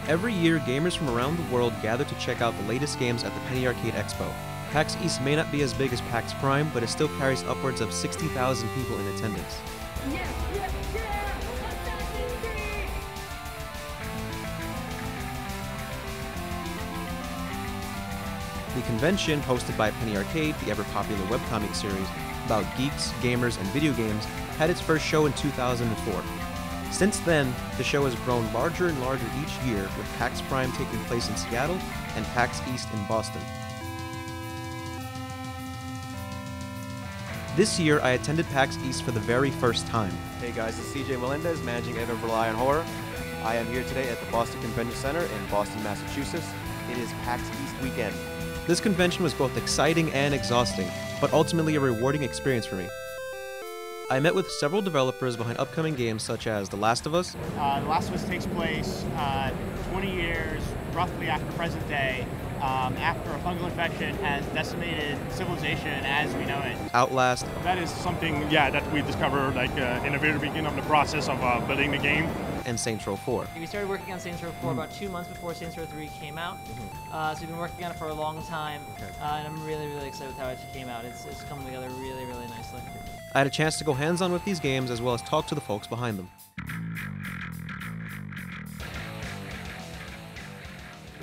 Every year, gamers from around the world gather to check out the latest games at the Penny Arcade Expo. PAX East may not be as big as PAX Prime, but it still carries upwards of 60,000 people in attendance. Yes, yes, yeah! What's that easy? The convention, hosted by Penny Arcade, the ever-popular webcomic series about geeks, gamers, and video games, had its first show in 2004. Since then, the show has grown larger and larger each year, with PAX Prime taking place in Seattle and PAX East in Boston. This year, I attended PAX East for the very first time. Hey guys, this is CJ Melendez, Managing Editor of Rely on Horror. I am here today at the Boston Convention Center in Boston, Massachusetts. It is PAX East weekend. This convention was both exciting and exhausting, but ultimately a rewarding experience for me. I met with several developers behind upcoming games such as The Last of Us. The Last of Us takes place 20 years roughly after present day, after a fungal infection has decimated civilization as we know it. Outlast. That is something, that we discovered in the very beginning of the process of building the game. And Saints Row 4. We started working on Saints Row 4 about 2 months before Saints Row 3 came out. So we've been working on it for a long time, and I'm really, really excited with how it came out. It's come together really, really nicely. I had a chance to go hands-on with these games as well as talk to the folks behind them.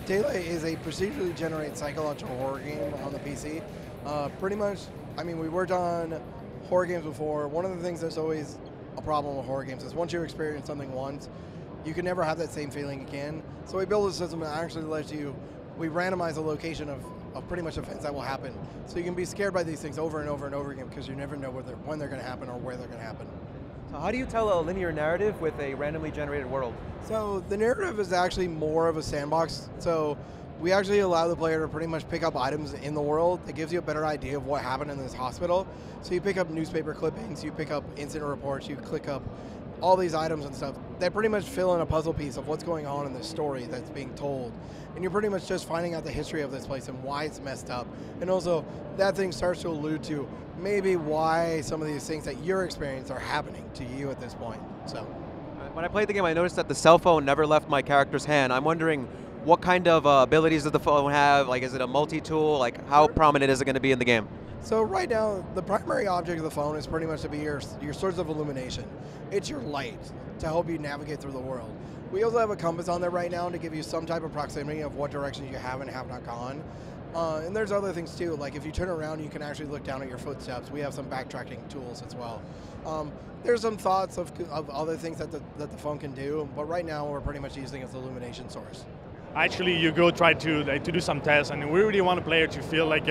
Daylight is a procedurally generated psychological horror game on the PC. Pretty much, we worked on horror games before. One of the things that's always a problem with horror games is once you experience something once, you can never have that same feeling again. So we built a system that actually lets you, we randomize the location of pretty much events that will happen. So you can be scared by these things over and over and over again because you never know when they're going to happen or where they're going to happen. So how do you tell a linear narrative with a randomly generated world? So the narrative is actually more of a sandbox. So we actually allow the player to pretty much pick up items in the world. It gives you a better idea of what happened in this hospital. So you pick up newspaper clippings, you pick up incident reports, you click up all these items and stuff that pretty much fill in a puzzle piece of what's going on in the story that's being told. And you're pretty much just finding out the history of this place and why it's messed up. And also, that thing starts to allude to maybe why some of these things that you're experiencing are happening to you at this point. So, when I played the game, I noticed that the cell phone never left my character's hand. I'm wondering, what kind of abilities does the phone have? Like, is it a multi-tool? Like, how prominent is it going to be in the game? So right now, the primary object of the phone is pretty much to be your source of illumination. It's your light to help you navigate through the world. We also have a compass on there right now to give you some type of proximity of what directions you have and have not gone. And there's other things too, like if you turn around, you can actually look down at your footsteps. We have some backtracking tools as well. There's some thoughts of other things that the phone can do, but right now we're pretty much using it as an illumination source. Actually, you go try to do some tests, and we really want a player to feel like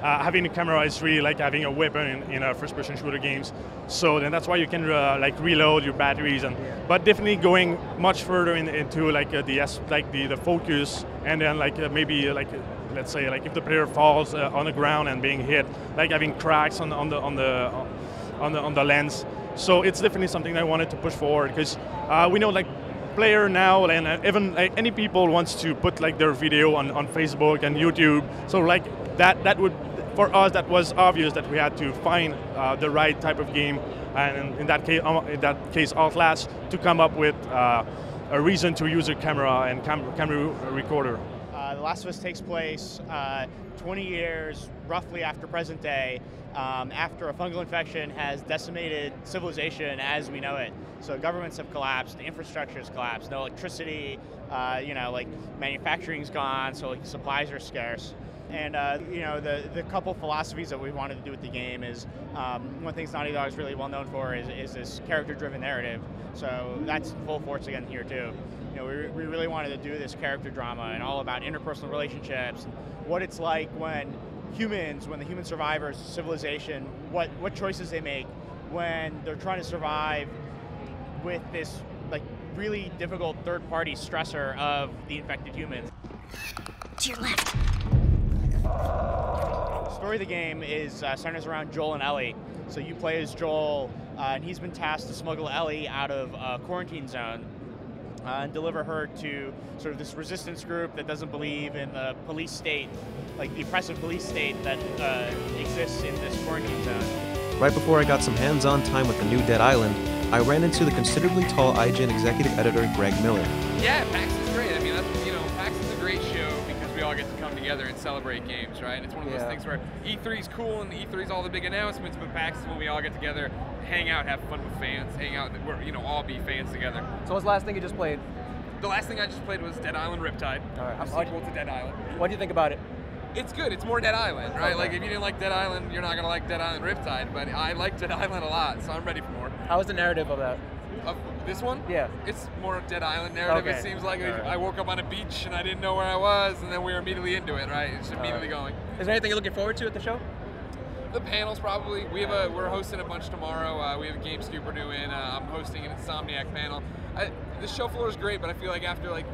having a camera is really like having a weapon in first-person shooter games. So then that's why you can reload your batteries, but definitely going much further into the focus, and then maybe let's say if the player falls on the ground and being hit, like having cracks on the lens. So it's definitely something I wanted to push forward because we know player now and even any people wants to put their video on Facebook and YouTube. So that would, for us, that was obvious that we had to find the right type of game, and in that case Outlast, to come up with a reason to use a camera and camera recorder. The Last of Us takes place 20 years roughly after present day, after a fungal infection has decimated civilization as we know it. So governments have collapsed, the infrastructure has collapsed, no electricity, manufacturing's gone, so supplies are scarce. And the couple philosophies that we wanted to do with the game is, one thing Naughty Dog is really well known for is this character-driven narrative. So that's full force again here too. We really wanted to do this character drama and all about interpersonal relationships, what it's like when the human survivors, civilization, what choices they make when they're trying to survive with this really difficult third-party stressor of the infected humans. To your left. The story of the game is centers around Joel and Ellie. So you play as Joel, and he's been tasked to smuggle Ellie out of a quarantine zone and deliver her to sort of this resistance group that doesn't believe in the police state, the oppressive police state that exists in this quarantine zone. Right before I got some hands-on time with the new Dead Island, I ran into the considerably tall IGN executive editor Greg Miller. Yeah, PAX is great. all get to come together and celebrate games, right? It's one of those things where E3's cool and E3's all the big announcements, but PAX is when we all get together, hang out, have fun with fans, hang out, all be fans together. So what's the last thing you just played? The last thing I just played was Dead Island Riptide, a sequel to Dead Island. What do you think about it? It's good. It's more Dead Island, right? Like, if you didn't like Dead Island, you're not going to like Dead Island Riptide, but I like Dead Island a lot, so I'm ready for more. How was the narrative of that? Of this one? Yeah. It's more Dead Island narrative. Okay. It seems like I woke up on a beach and I didn't know where I was, and then we were immediately into it, right? It's immediately going. Is there anything you're looking forward to at the show? The panels, probably. We're hosting a bunch tomorrow. We have a Game Scooper doing. I'm hosting an Insomniac panel. The show floor is great, but I feel like after like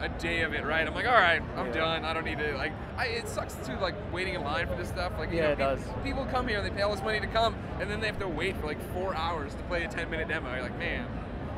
a day of it, right? I'm like, all right, I'm done. I don't need to it sucks too, like waiting in line for this stuff. Like, it does. People come here and they pay all this money to come, and then they have to wait for like 4 hours to play a 10-minute demo. You're like, man,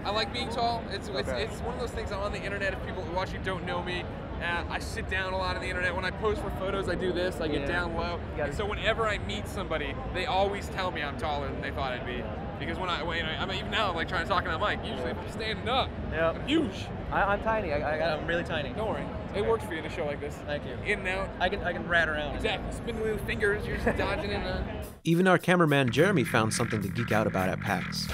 I like being tall. It's one of those things. I'm on the internet. If people who watch you don't know me, I sit down a lot on the internet. When I post for photos, I do this. I get down low. And so whenever I meet somebody, they always tell me I'm taller than they thought I'd be. Because when I'm even now, I'm like trying to talk on the mic. Usually, if I'm standing up, I'm huge. I'm tiny. I'm really tiny. Don't worry. It works for you in a show like this. Thank you. In and out. I can rat around. Exactly. Spindly little fingers. You're just dodging in there. Even our cameraman Jeremy found something to geek out about at PAX.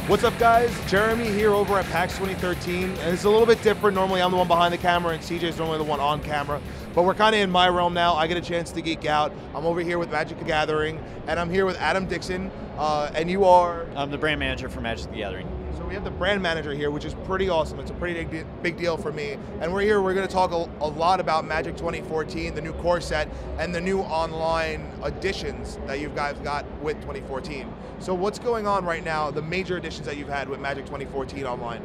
What's up, guys? Jeremy here over at PAX 2013, and it's a little bit different. Normally I'm the one behind the camera and CJ's normally the one on camera, but we're kind of in my realm now. I get a chance to geek out. I'm over here with Magic the Gathering, and I'm here with Adam Dixon, and you are? I'm the brand manager for Magic the Gathering. So we have the brand manager here, which is pretty awesome. It's a pretty big deal for me. And we're going to talk a lot about Magic 2014, the new core set, and the new online additions that you guys got with 2014. So what's going on right now, the major additions that you've had with Magic 2014 online?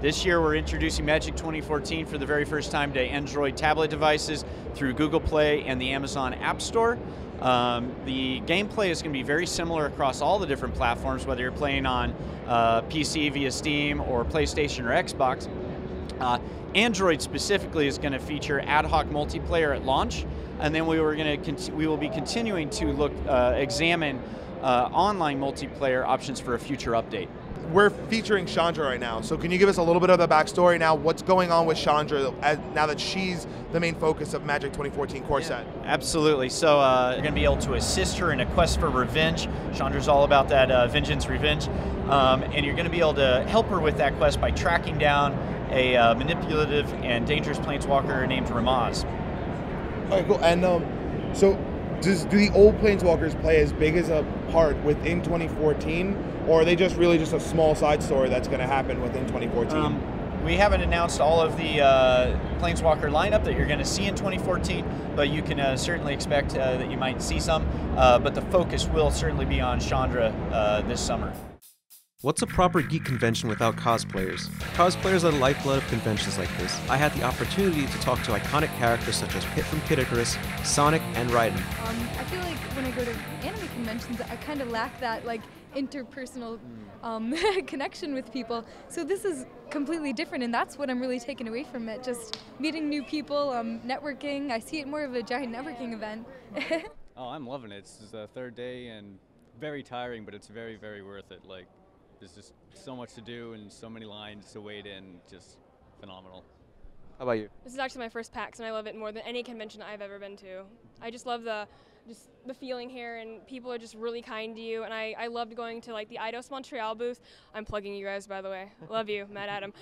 This year we're introducing Magic 2014 for the very first time to Android tablet devices through Google Play and the Amazon App Store. The gameplay is going to be very similar across all the different platforms, whether you're playing on PC via Steam or PlayStation or Xbox. Android specifically is going to feature ad hoc multiplayer at launch, and then we will be continuing to examine online multiplayer options for a future update. We're featuring Chandra right now, so can you give us a little bit of the backstory now? What's going on with Chandra now that she's the main focus of Magic 2014 core set? Absolutely. So you're going to be able to assist her in a quest for revenge. Chandra's all about that vengeance, revenge, and you're going to be able to help her with that quest by tracking down a manipulative and dangerous planeswalker named Ramaz. All right, cool. And so do the old planeswalkers play as big as a part within 2014, or are they just really just a small side story that's going to happen within 2014? We haven't announced all of the planeswalker lineup that you're going to see in 2014, but you can certainly expect that you might see some, but the focus will certainly be on Chandra this summer. What's a proper geek convention without cosplayers? Cosplayers are the lifeblood of conventions like this. I had the opportunity to talk to iconic characters such as Pit from Kid Icarus, Sonic, and Raiden. I feel like when I go to anime conventions, I kind of lack that interpersonal connection with people. So this is completely different, and that's what I'm really taking away from it. Just meeting new people, networking. I see it more of a giant networking event. Oh, I'm loving it. It's the third day and very tiring, but it's very, very worth it. There's just so much to do and so many lines to wait in, just phenomenal. How about you? This is actually my first PAX, and I love it more than any convention I've ever been to. I just love the feeling here, and people are just really kind to you, and I loved going to the Eidos Montreal booth. I'm plugging you guys, by the way. Love you, Matt Adam.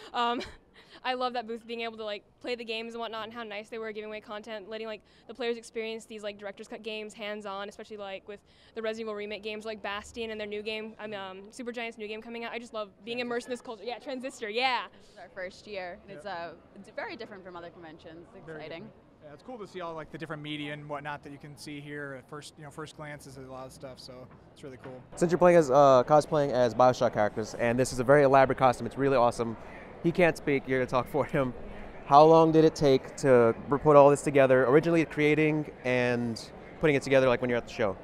I love that booth, being able to play the games and whatnot, and how nice they were giving away content, letting the players experience these director's cut games hands-on, especially with the Resident Evil remake games like Bastion and their new game, Supergiant's new game coming out. I just love being immersed in this culture. Yeah, Transistor, yeah. This is our first year. It's very different from other conventions. It's exciting. Yeah, it's cool to see all the different media and whatnot that you can see here at first glances at a lot of stuff. So it's really cool. Since you're playing as cosplaying as BioShock characters, and this is a very elaborate costume, it's really awesome. He can't speak. You're gonna talk for him. How long did it take to put all this together? Originally creating and putting it together, when you're at the show.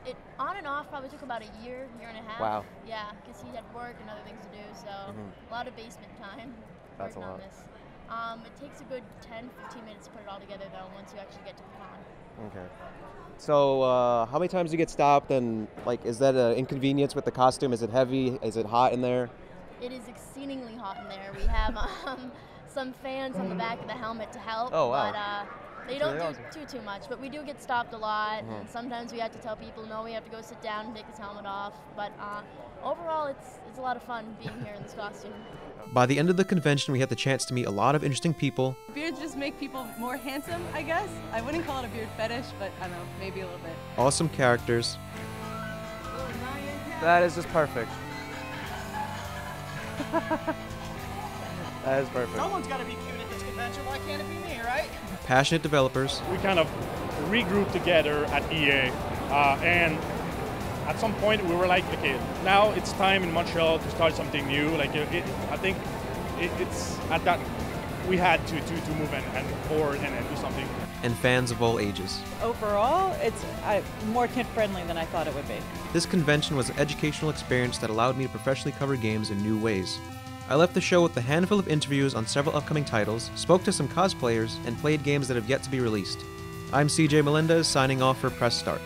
It on and off probably took about a year and a half. Wow. Yeah, because he had work and other things to do, so a lot of basement time. That's a lot. On this. It takes a good 10-15 minutes to put it all together, though, once you actually get to the con. Okay. So how many times do you get stopped, and is that an inconvenience with the costume? Is it heavy? Is it hot in there? It is exceedingly hot in there. We have some fans on the back of the helmet to help. Oh, wow. But they That's don't really do awesome. too much. But we do get stopped a lot. Mhm. And sometimes we have to tell people, no, we have to go sit down and take his helmet off. But overall, it's a lot of fun being here in this costume. By the end of the convention, we had the chance to meet a lot of interesting people, Beards just make people more handsome, I guess. I wouldn't call it a beard fetish, but I don't know, maybe a little bit. awesome characters, That is just perfect. That is perfect. Someone's got to be cute at this convention. Why can't it be me, right? passionate developers, We kind of regrouped together at EA, and at some point we were like, okay, now it's time in Montreal to start something new. Like, I think it's at that we had to move and forward and do something. and fans of all ages. Overall, it's more kid-friendly than I thought it would be. This convention was an educational experience that allowed me to professionally cover games in new ways. I left the show with a handful of interviews on several upcoming titles, spoke to some cosplayers, and played games that have yet to be released. I'm CJ Melendez, signing off for Press Start.